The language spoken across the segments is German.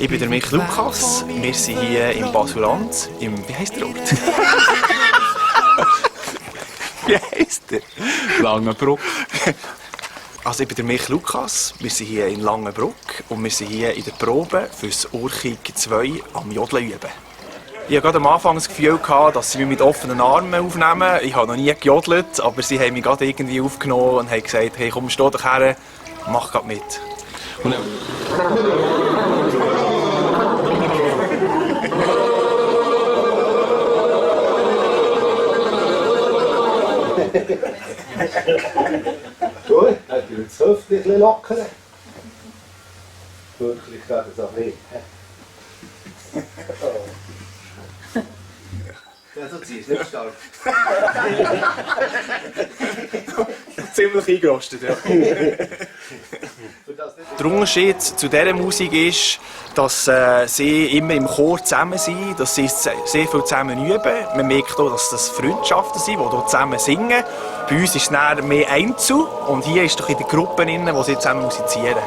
Ich bin der Michael Lukas. Wir sind hier im Basuland, wie heisst der Ort? Wie heisst der? Langenbruck. Also ich bin der Michael Lukas. Wir sind hier in Langenbruck und wir sind hier in der Probe für das Urchig 2 am Jodeln üben. Ich hatte gerade am Anfang das Gefühl, dass sie mich mit offenen Armen aufnehmen. Ich habe noch nie gejodelt, aber sie haben mich gerade irgendwie aufgenommen und haben gesagt, hey komm, steh doch her, mach gerade mit. Und Gut, dann tun wir das Hüftchen ein bisschen lockern. Wirklich geht das auch nicht. Ja, du ziehst nicht stark. ziemlich eingerostet, ja. Der Unterschied zu dieser Musik ist, dass sie immer im Chor zusammen sind, dass sie sehr viel zusammen üben. Man merkt auch, dass das Freundschaften sind, die hier zusammen singen. Bei uns ist es dann mehr Einzel und hier ist es in den Gruppen, wo sie zusammen musizieren.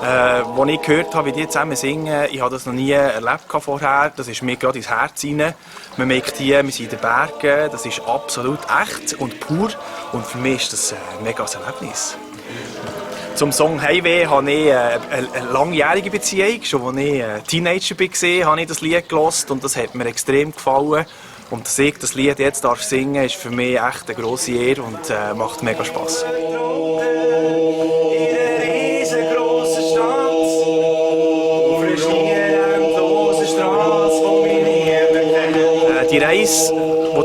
Als ich gehört habe, wie die zusammen singen, ich habe das noch nie erlebt vorher. Das ist mir gerade ins Herz hinein. Man merkt hier, wir sind in den Bergen, das ist absolut echt und pur. Und für mich ist das ein mega Erlebnis. Zum Song Highway habe ich eine langjährige Beziehung. Schon als ich Teenager war, habe ich das Lied gehört und das hat mir extrem gefallen. Und dass ich das Lied jetzt singen darf, ist für mich echt eine grosse Ehre und macht mega Spass. Die Reise,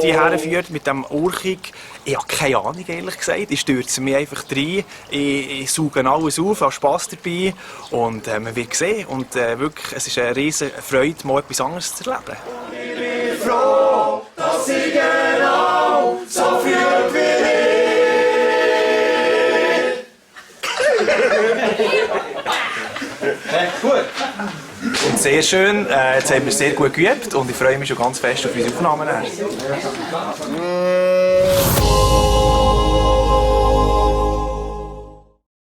die herführt mit dem Urchig, ich habe keine Ahnung, ehrlich gesagt. Ich stürze mich einfach rein, ich sauge alles auf, habe Spass dabei und man wird sehen. Und wirklich, es ist eine riesige Freude, mal etwas anderes zu erleben. Ich bin froh, dass ich genau so fühlt wie ich. Gut. Und sehr schön, jetzt haben wir sehr gut geübt und ich freue mich schon ganz fest auf unsere Aufnahmen.